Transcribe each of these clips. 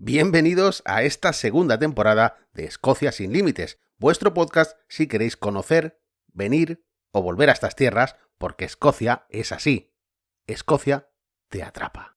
Bienvenidos a esta segunda temporada de Escocia sin Límites, vuestro podcast si queréis conocer, venir o volver a estas tierras, porque Escocia es así. Escocia te atrapa.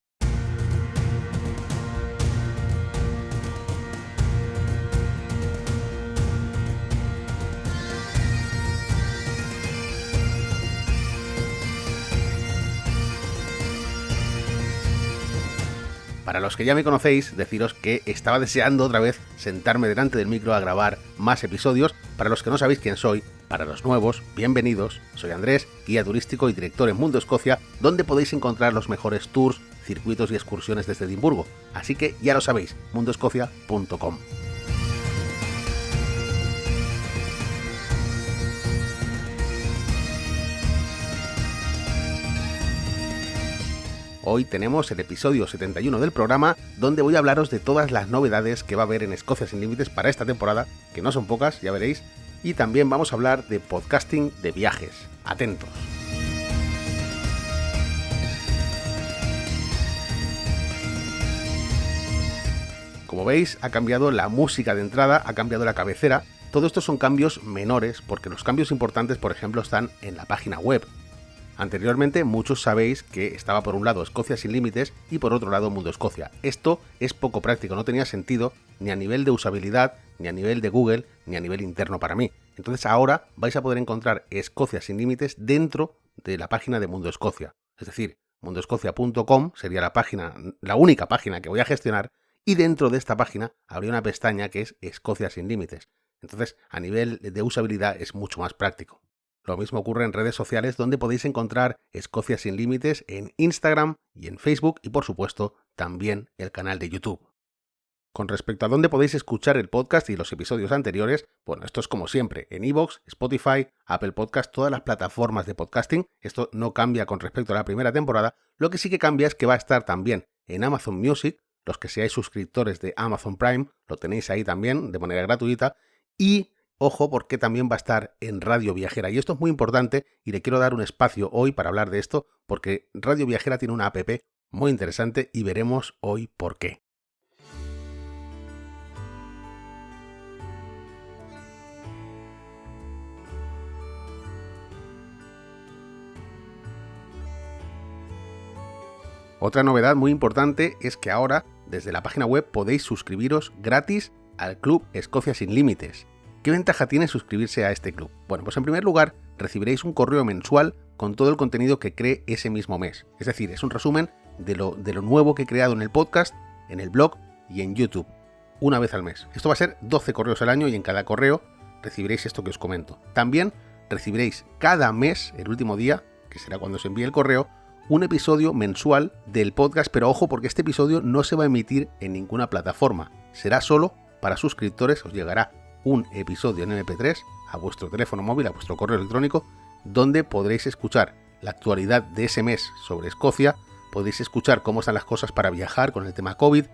Para los que ya me conocéis, deciros que estaba deseando otra vez sentarme delante del micro a grabar más episodios. Para los que no sabéis quién soy, para los nuevos, bienvenidos. Soy Andrés, guía turístico y director en Mundo Escocia, donde podéis encontrar los mejores tours, circuitos y excursiones desde Edimburgo. Así que ya lo sabéis, mundoescocia.com. Hoy tenemos el episodio 71 del programa, donde voy a hablaros de todas las novedades que va a haber en Escocia sin Límites para esta temporada, que no son pocas, ya veréis, y también vamos a hablar de podcasting de viajes. Atentos. Como veis, ha cambiado la música de entrada, ha cambiado la cabecera. Todo esto son cambios menores, porque los cambios importantes, por ejemplo, están en la página web. Anteriormente muchos sabéis que estaba por un lado Escocia sin Límites y por otro lado Mundo Escocia. Esto es poco práctico, no tenía sentido ni a nivel de usabilidad, ni a nivel de Google, ni a nivel interno para mí. Entonces ahora vais a poder encontrar Escocia sin Límites dentro de la página de Mundo Escocia. Es decir, mundoescocia.com sería la única página que voy a gestionar, y dentro de esta página habría una pestaña que es Escocia sin Límites. Entonces a nivel de usabilidad es mucho más práctico. Lo mismo ocurre en redes sociales, donde podéis encontrar Escocia sin Límites en Instagram y en Facebook, y por supuesto también el canal de YouTube. Con respecto a dónde podéis escuchar el podcast y los episodios anteriores, bueno, esto es como siempre, en iVoox, Spotify, Apple Podcast, todas las plataformas de podcasting. Esto no cambia con respecto a la primera temporada. Lo que sí que cambia es que va a estar también en Amazon Music. Los que seáis suscriptores de Amazon Prime lo tenéis ahí también de manera gratuita, y ojo, porque también va a estar en Radio Viajera. Y esto es muy importante y le quiero dar un espacio hoy para hablar de esto, porque Radio Viajera tiene una app muy interesante y veremos hoy por qué. Otra novedad muy importante es que ahora, desde la página web, podéis suscribiros gratis al Club Escocia sin Límites. ¿Qué ventaja tiene suscribirse a este club? Bueno, pues en primer lugar, recibiréis un correo mensual con todo el contenido que cree ese mismo mes. Es decir, es un resumen de lo nuevo que he creado en el podcast, en el blog y en YouTube, una vez al mes. Esto va a ser 12 correos al año, y en cada correo recibiréis esto que os comento. También recibiréis cada mes, el último día, que será cuando os envíe el correo, un episodio mensual del podcast, pero ojo, porque este episodio no se va a emitir en ninguna plataforma. Será solo para suscriptores. Os llegará un episodio en MP3 a vuestro teléfono móvil, a vuestro correo electrónico, donde podréis escuchar la actualidad de ese mes sobre Escocia, podréis escuchar cómo están las cosas para viajar con el tema COVID,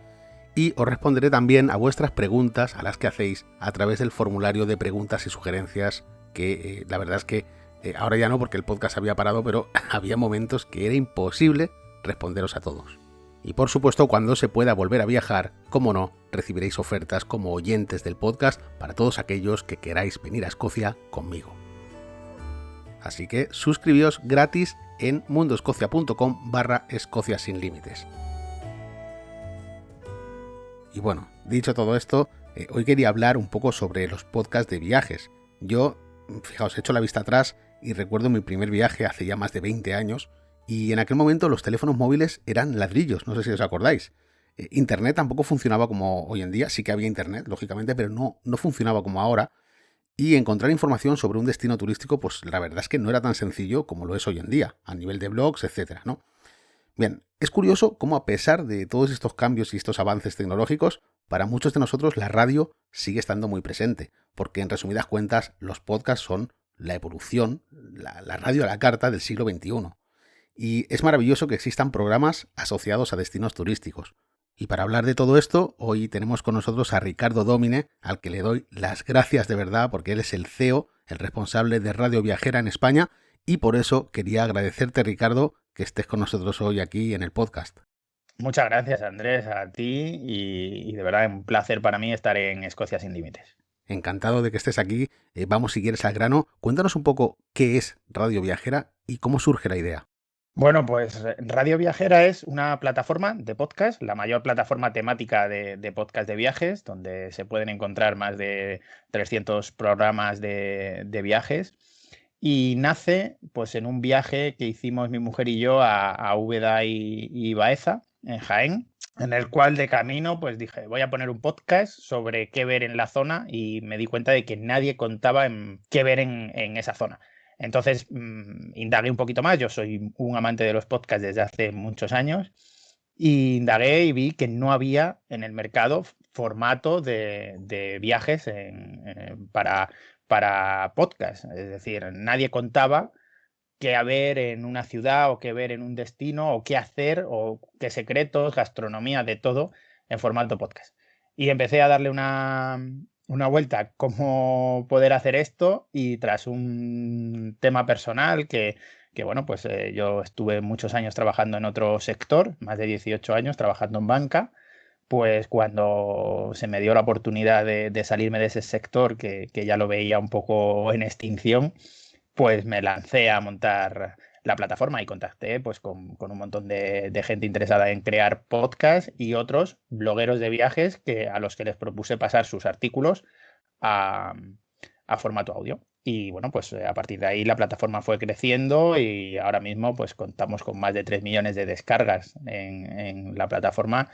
y os responderé también a vuestras preguntas, a las que hacéis a través del formulario de preguntas y sugerencias, que la verdad es que ahora ya no, porque el podcast había parado, pero había momentos que era imposible responderos a todos. Y por supuesto, cuando se pueda volver a viajar, como no, recibiréis ofertas como oyentes del podcast para todos aquellos que queráis venir a Escocia conmigo. Así que suscribíos gratis en mundoescocia.com/Escocia sin Límites. Y bueno, dicho todo esto, hoy quería hablar un poco sobre los podcasts de viajes. Yo, fijaos, he hecho la vista atrás y recuerdo mi primer viaje hace ya más de 20 años, y en aquel momento los teléfonos móviles eran ladrillos, no sé si os acordáis. Internet tampoco funcionaba como hoy en día, sí que había internet, lógicamente, pero no funcionaba como ahora. Y encontrar información sobre un destino turístico, pues la verdad es que no era tan sencillo como lo es hoy en día, a nivel de blogs, etcétera, ¿no? Bien, es curioso cómo, a pesar de todos estos cambios y estos avances tecnológicos, para muchos de nosotros la radio sigue estando muy presente, porque en resumidas cuentas los podcasts son la evolución, la radio a la carta del siglo XXI. Y es maravilloso que existan programas asociados a destinos turísticos. Y para hablar de todo esto, hoy tenemos con nosotros a Ricardo Domine, al que le doy las gracias de verdad, porque él es el CEO, el responsable de Radio Viajera en España, y por eso quería agradecerte, Ricardo, que estés con nosotros hoy aquí en el podcast. Muchas gracias, Andrés, a ti y de verdad un placer para mí estar en Escocia sin límites. Encantado de que estés aquí. Vamos, si quieres, al grano. Cuéntanos un poco qué es Radio Viajera y cómo surge la idea. Bueno, pues Radio Viajera es una plataforma de podcast, la mayor plataforma temática de podcast de viajes, donde se pueden encontrar más de 300 programas de viajes. Y nace pues en un viaje que hicimos mi mujer y yo a Úbeda y Baeza, en Jaén, en el cual de camino pues dije, voy a poner un podcast sobre qué ver en la zona y me di cuenta de que nadie contaba en qué ver en esa zona. Entonces, indagué un poquito más. Yo soy un amante de los podcasts desde hace muchos años. Y indagué y vi que no había en el mercado formato de viajes para podcast. Es decir, nadie contaba qué ver en una ciudad o qué ver en un destino o qué hacer o qué secretos, gastronomía, de todo en formato podcast. Y empecé a darle una vuelta a cómo poder hacer esto y tras un tema personal que bueno, pues yo estuve muchos años trabajando en otro sector, más de 18 años trabajando en banca, pues cuando se me dio la oportunidad de salirme de ese sector que ya lo veía un poco en extinción, pues me lancé a montar la plataforma y contacté pues con un montón de gente interesada en crear podcasts y otros blogueros de viajes a los que les propuse pasar sus artículos a, a formato audio. Y bueno, pues a partir de ahí la plataforma fue creciendo y ahora mismo pues contamos con más de 3 millones de descargas en la plataforma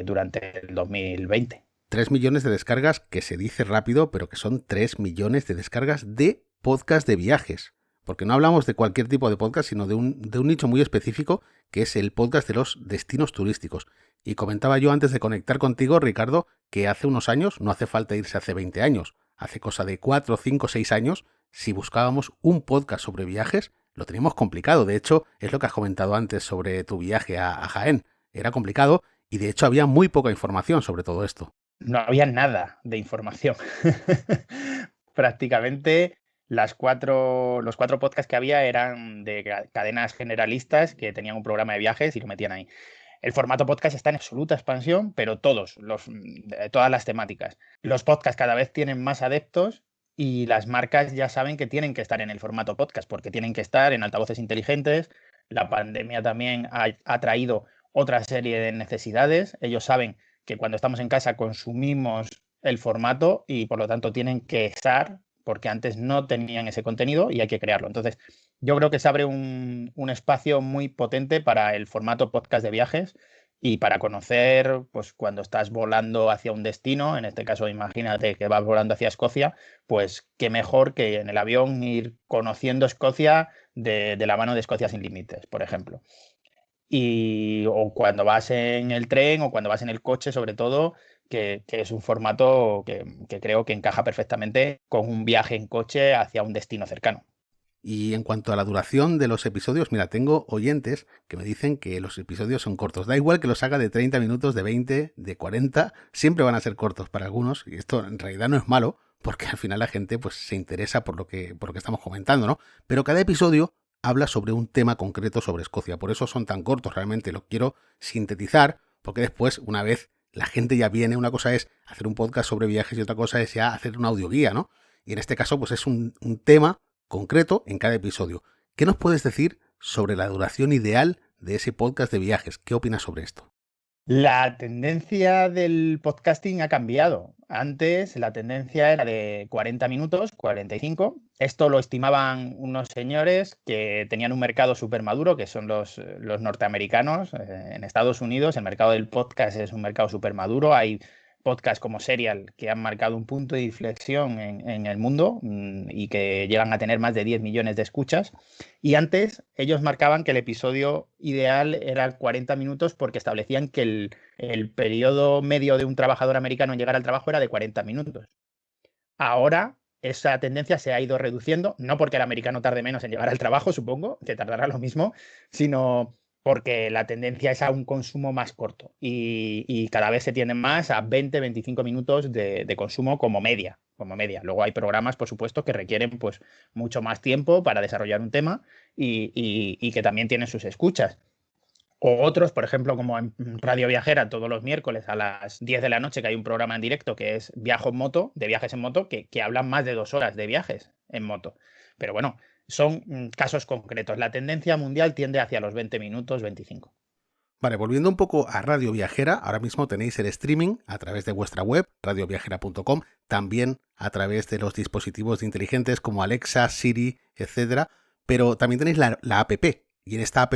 durante el 2020. 3 millones de descargas, que se dice rápido, pero que son 3 millones de descargas de podcast de viajes. Porque no hablamos de cualquier tipo de podcast, sino de un nicho muy específico, que es el podcast de los destinos turísticos. Y comentaba yo antes de conectar contigo, Ricardo, que hace unos años, no hace falta irse hace 20 años, hace cosa de 4, 5, 6 años, si buscábamos un podcast sobre viajes, lo teníamos complicado. De hecho, es lo que has comentado antes sobre tu viaje a Jaén. Era complicado y de hecho había muy poca información sobre todo esto. No había nada de información. Prácticamente los cuatro podcasts que había eran de cadenas generalistas que tenían un programa de viajes y lo metían ahí. El formato podcast está en absoluta expansión, pero todas las temáticas. Los podcasts cada vez tienen más adeptos y las marcas ya saben que tienen que estar en el formato podcast porque tienen que estar en altavoces inteligentes. La pandemia también ha traído otra serie de necesidades. Ellos saben que cuando estamos en casa consumimos el formato y por lo tanto tienen que estar porque antes no tenían ese contenido y hay que crearlo. Entonces, yo creo que se abre un espacio muy potente para el formato podcast de viajes y para conocer, pues cuando estás volando hacia un destino, en este caso imagínate que vas volando hacia Escocia, pues qué mejor que en el avión ir conociendo Escocia de la mano de Escocia sin límites, por ejemplo. O cuando vas en el tren o cuando vas en el coche, sobre todo, que es un formato que creo que encaja perfectamente con un viaje en coche hacia un destino cercano. Y en cuanto a la duración de los episodios, mira, tengo oyentes que me dicen que los episodios son cortos. Da igual que los haga de 30 minutos, de 20, de 40, siempre van a ser cortos para algunos. Y esto en realidad no es malo, porque al final la gente pues se interesa por lo que estamos comentando, ¿no? Pero cada episodio habla sobre un tema concreto sobre Escocia. Por eso son tan cortos, realmente lo quiero sintetizar, porque después, una vez la gente ya viene, una cosa es hacer un podcast sobre viajes y otra cosa es ya hacer una audioguía, ¿no? Y en este caso, pues es un tema concreto en cada episodio. ¿Qué nos puedes decir sobre la duración ideal de ese podcast de viajes? ¿Qué opinas sobre esto? La tendencia del podcasting ha cambiado. Antes la tendencia era de 40 minutos, 45. Esto lo estimaban unos señores que tenían un mercado súper maduro, que son los norteamericanos. En Estados Unidos el mercado del podcast es un mercado súper maduro. Hay podcasts como Serial que han marcado un punto de inflexión en el mundo y que llegan a tener más de 10 millones de escuchas. Y antes ellos marcaban que el episodio ideal era 40 minutos porque establecían que el periodo medio de un trabajador americano en llegar al trabajo era de 40 minutos. Ahora esa tendencia se ha ido reduciendo, no porque el americano tarde menos en llegar al trabajo, supongo, que tardará lo mismo, sino porque la tendencia es a un consumo más corto y cada vez se tiende más a 20-25 minutos de consumo como media, como media. Luego hay programas, por supuesto, que requieren pues mucho más tiempo para desarrollar un tema y que también tienen sus escuchas. O otros, por ejemplo, como en Radio Viajera, todos los miércoles a las 10 de la noche, que hay un programa en directo que es Viajo en Moto, de viajes en moto, que hablan más de 2 horas de viajes en moto. Pero bueno, son casos concretos. La tendencia mundial tiende hacia los 20 minutos, 25. Vale, volviendo un poco a Radio Viajera, ahora mismo tenéis el streaming a través de vuestra web, radioviajera.com, también a través de los dispositivos inteligentes como Alexa, Siri, etcétera, pero también tenéis la app, y en esta app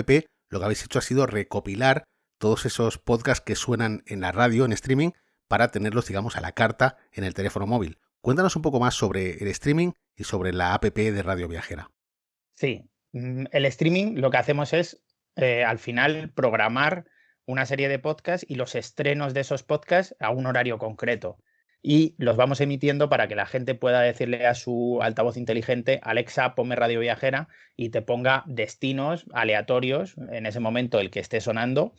lo que habéis hecho ha sido recopilar todos esos podcasts que suenan en la radio, en streaming, para tenerlos, digamos, a la carta en el teléfono móvil. Cuéntanos un poco más sobre el streaming y sobre la app de Radio Viajera. Sí, el streaming lo que hacemos es al final programar una serie de podcasts y los estrenos de esos podcasts a un horario concreto. Y los vamos emitiendo para que la gente pueda decirle a su altavoz inteligente: Alexa, ponme Radio Viajera, y te ponga destinos aleatorios en ese momento el que esté sonando,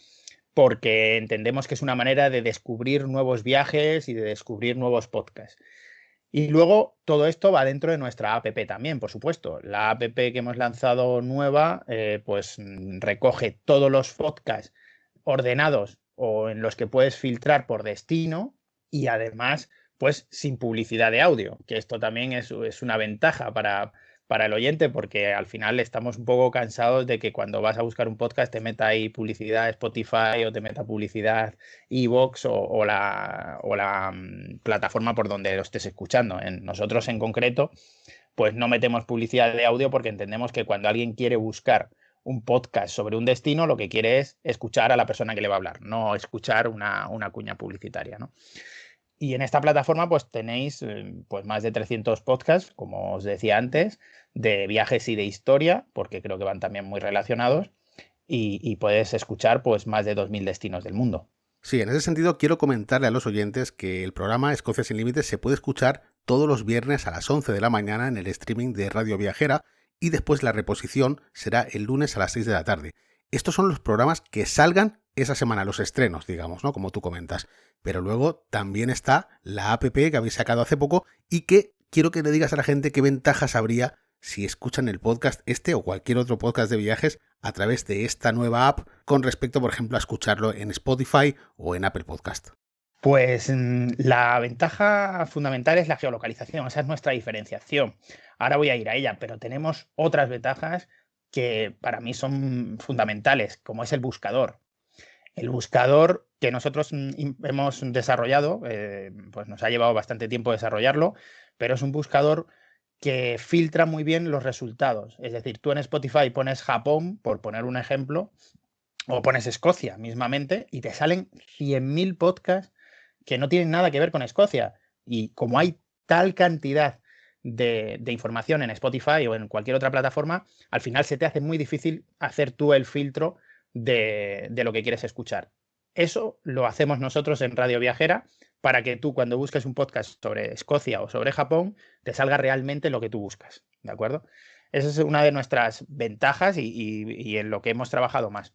porque entendemos que es una manera de descubrir nuevos viajes y de descubrir nuevos podcasts. Y luego todo esto va dentro de nuestra app también, por supuesto. La app que hemos lanzado nueva, pues recoge todos los podcasts ordenados o en los que puedes filtrar por destino, y además, pues sin publicidad de audio, que esto también es una ventaja para el oyente, porque al final estamos un poco cansados de que cuando vas a buscar un podcast te meta ahí publicidad Spotify o te meta publicidad iVoox o la plataforma por donde lo estés escuchando. Nosotros en concreto, pues no metemos publicidad de audio porque entendemos que cuando alguien quiere buscar un podcast sobre un destino, lo que quiere es escuchar a la persona que le va a hablar, no escuchar una cuña publicitaria, ¿no? Y en esta plataforma pues tenéis pues más de 300 podcasts, como os decía antes, de viajes y de historia, porque creo que van también muy relacionados, y puedes escuchar pues más de 2000 destinos del mundo. Sí, en ese sentido quiero comentarle a los oyentes que el programa Escocia sin Límites se puede escuchar todos los viernes a las 11 de la mañana en el streaming de Radio Viajera, y después la reposición será el lunes a las 6 de la tarde. Estos son los programas que salgan esa semana, los estrenos, digamos, ¿no? Como tú comentas. Pero luego también está la app que habéis sacado hace poco y que quiero que le digas a la gente qué ventajas habría si escuchan el podcast este o cualquier otro podcast de viajes a través de esta nueva app con respecto, por ejemplo, a escucharlo en Spotify o en Apple Podcast. Pues la ventaja fundamental es la geolocalización, esa es nuestra diferenciación. Ahora voy a ir a ella, pero tenemos otras ventajas que para mí son fundamentales, como es el buscador. El buscador que nosotros hemos desarrollado, pues nos ha llevado bastante tiempo desarrollarlo, pero es un buscador que filtra muy bien los resultados. Es decir, tú en Spotify pones Japón, por poner un ejemplo, o pones Escocia mismamente, y te salen 100.000 podcasts que no tienen nada que ver con Escocia. Y como hay tal cantidad de información en Spotify o en cualquier otra plataforma, al final se te hace muy difícil hacer tú el filtro de lo que quieres escuchar. Eso lo hacemos nosotros en Radio Viajera para que tú, cuando busques un podcast sobre Escocia o sobre Japón, te salga realmente lo que tú buscas, ¿de acuerdo? Esa es una de nuestras ventajas y en lo que hemos trabajado más.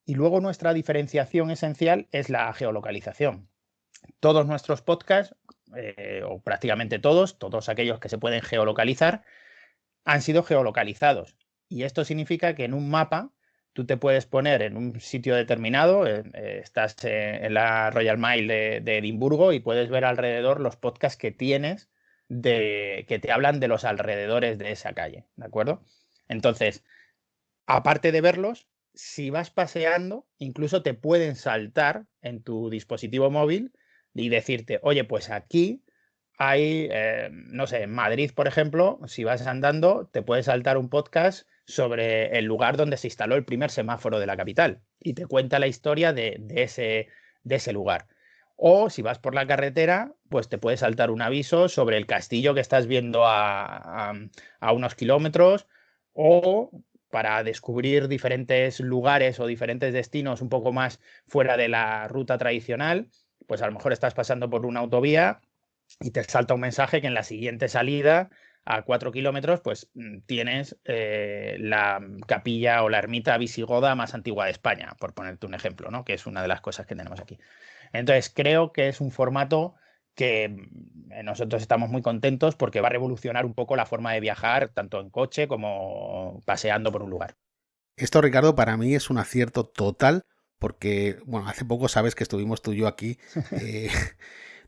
Y luego nuestra diferenciación esencial es la geolocalización. Todos nuestros podcasts, o prácticamente todos aquellos que se pueden geolocalizar, han sido geolocalizados. Y esto significa que en un mapa tú te puedes poner en un sitio determinado, estás en la Royal Mile de Edimburgo y puedes ver alrededor los podcasts que tienes que te hablan de los alrededores de esa calle, ¿de acuerdo? Entonces, aparte de verlos, si vas paseando, incluso te pueden saltar en tu dispositivo móvil y decirte: oye, pues aquí hay, no sé, en Madrid, por ejemplo, si vas andando, te puede saltar un podcast sobre el lugar donde se instaló el primer semáforo de la capital y te cuenta la historia de ese lugar. O si vas por la carretera, pues te puede saltar un aviso sobre el castillo que estás viendo a unos kilómetros, o para descubrir diferentes lugares o diferentes destinos un poco más fuera de la ruta tradicional, pues a lo mejor estás pasando por una autovía y te salta un mensaje que en la siguiente salida a 4 kilómetros pues tienes la capilla o la ermita visigoda más antigua de España, por ponerte un ejemplo, ¿no? Que es una de las cosas que tenemos aquí. Entonces creo que es un formato que nosotros estamos muy contentos porque va a revolucionar un poco la forma de viajar, tanto en coche como paseando por un lugar. Esto, Ricardo, para mí es un acierto total porque, bueno, hace poco sabes que estuvimos tú y yo aquí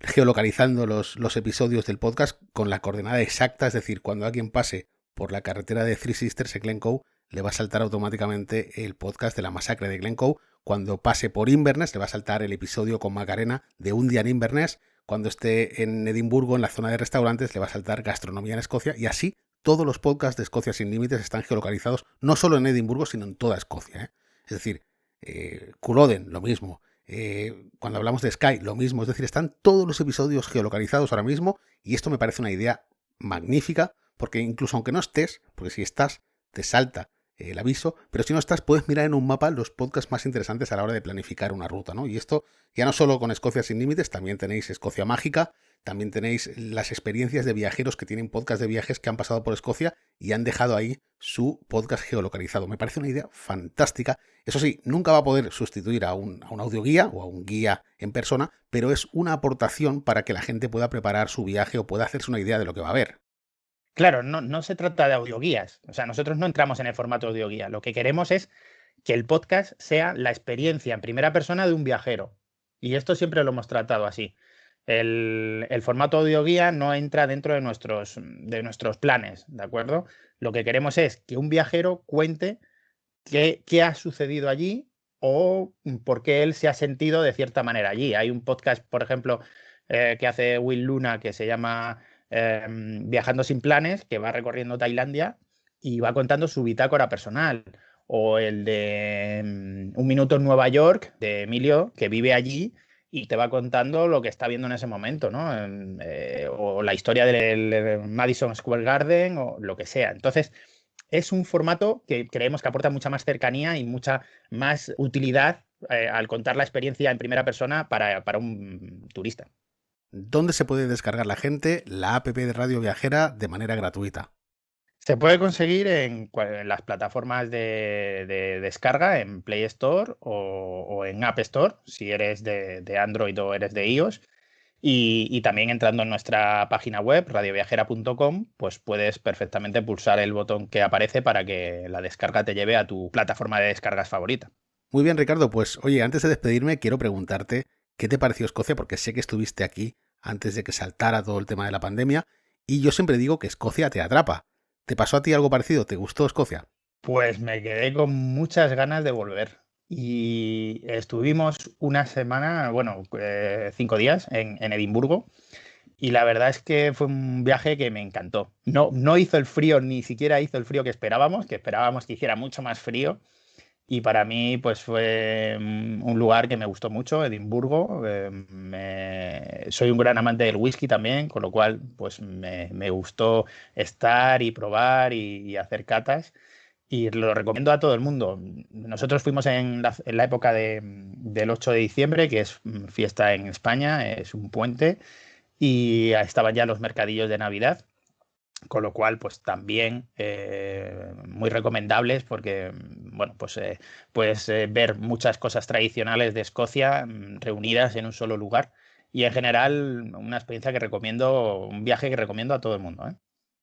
geolocalizando los episodios del podcast con la coordenada exacta, es decir, cuando alguien pase por la carretera de Three Sisters en Glencoe, le va a saltar automáticamente el podcast de la masacre de Glencoe. Cuando pase por Inverness, le va a saltar el episodio con Macarena de Un día en Inverness. Cuando esté en Edimburgo, en la zona de restaurantes, le va a saltar Gastronomía en Escocia. Y así todos los podcasts de Escocia sin Límites están geolocalizados no solo en Edimburgo, sino en toda Escocia, ¿eh? Es decir, Culloden, lo mismo. Cuando hablamos de Skye, lo mismo. Es decir, están todos los episodios geolocalizados ahora mismo y esto me parece una idea magnífica porque incluso aunque no estés, porque si estás te salta el aviso, pero si no estás puedes mirar en un mapa los podcasts más interesantes a la hora de planificar una ruta, ¿no? Y esto ya no solo con Escocia sin Límites, también tenéis Escocia Mágica, también tenéis las experiencias de viajeros que tienen podcast de viajes que han pasado por Escocia y han dejado ahí su podcast geolocalizado. Me parece una idea fantástica. Eso sí, nunca va a poder sustituir a un audioguía o a un guía en persona, pero es una aportación para que la gente pueda preparar su viaje o pueda hacerse una idea de lo que va a ver. Claro, no se trata de audioguías. O sea, nosotros no entramos en el formato audioguía. Lo que queremos es que el podcast sea la experiencia en primera persona de un viajero. Y esto siempre lo hemos tratado así. El formato audioguía no entra dentro de nuestros planes, ¿de acuerdo? Lo que queremos es que un viajero cuente qué ha sucedido allí o por qué él se ha sentido de cierta manera allí. Hay un podcast, por ejemplo, que hace Will Luna que se llama Viajando sin planes, que va recorriendo Tailandia y va contando su bitácora personal. O el de Un minuto en Nueva York, de Emilio, que vive allí y te va contando lo que está viendo en ese momento, ¿no? O la historia del Madison Square Garden o lo que sea. Entonces, es un formato que creemos que aporta mucha más cercanía y mucha más utilidad al contar la experiencia en primera persona para un turista. ¿Dónde se puede descargar la gente la app de Radio Viajera de manera gratuita? Se puede conseguir en las plataformas de descarga, en Play Store o en App Store, si eres de Android o eres de iOS. Y también entrando en nuestra página web, radioviajera.com, pues puedes perfectamente pulsar el botón que aparece para que la descarga te lleve a tu plataforma de descargas favorita. Muy bien, Ricardo, pues oye, antes de despedirme quiero preguntarte qué te pareció Escocia, porque sé que estuviste aquí antes de que saltara todo el tema de la pandemia, y yo siempre digo que Escocia te atrapa. ¿Te pasó a ti algo parecido? ¿Te gustó Escocia? Pues me quedé con muchas ganas de volver. Y estuvimos una semana, 5 días en Edimburgo. Y la verdad es que fue un viaje que me encantó. No hizo el frío, ni siquiera hizo el frío que esperábamos que hiciera mucho más frío. Y para mí, pues fue un lugar que me gustó mucho, Edimburgo. Soy un gran amante del whisky también, con lo cual, pues me gustó estar y probar y hacer catas. Y lo recomiendo a todo el mundo. Nosotros fuimos en la época del 8 de diciembre, que es fiesta en España, es un puente, y estaban ya los mercadillos de Navidad. Con lo cual, pues también muy recomendables porque, puedes ver muchas cosas tradicionales de Escocia reunidas en un solo lugar. Y en general, una experiencia que recomiendo, un viaje que recomiendo a todo el mundo, ¿eh?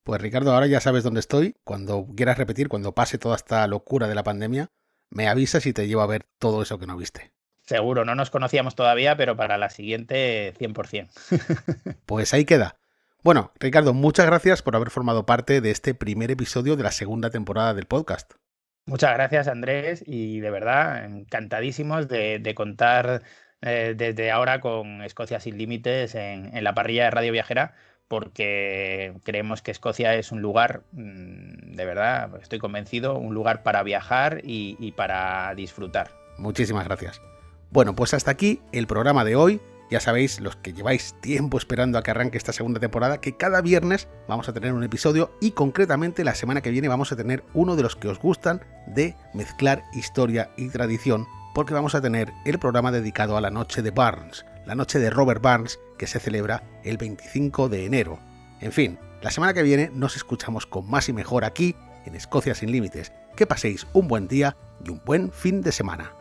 Pues Ricardo, ahora ya sabes dónde estoy. Cuando quieras repetir, cuando pase toda esta locura de la pandemia, me avisas y te llevo a ver todo eso que no viste. Seguro, no nos conocíamos todavía, pero para la siguiente 100%. Pues ahí queda. Bueno, Ricardo, muchas gracias por haber formado parte de este primer episodio de la segunda temporada del podcast. Muchas gracias, Andrés, y de verdad, encantadísimos de contar desde ahora con Escocia sin Límites en la parrilla de Radio Viajera, porque creemos que Escocia es un lugar, de verdad, estoy convencido, un lugar para viajar y para disfrutar. Muchísimas gracias. Bueno, pues hasta aquí el programa de hoy. Ya sabéis, los que lleváis tiempo esperando a que arranque esta segunda temporada, que cada viernes vamos a tener un episodio y concretamente la semana que viene vamos a tener uno de los que os gustan de mezclar historia y tradición, porque vamos a tener el programa dedicado a la noche de Burns, la noche de Robert Burns, que se celebra el 25 de enero. En fin, la semana que viene nos escuchamos con más y mejor aquí en Escocia sin Límites. Que paséis un buen día y un buen fin de semana.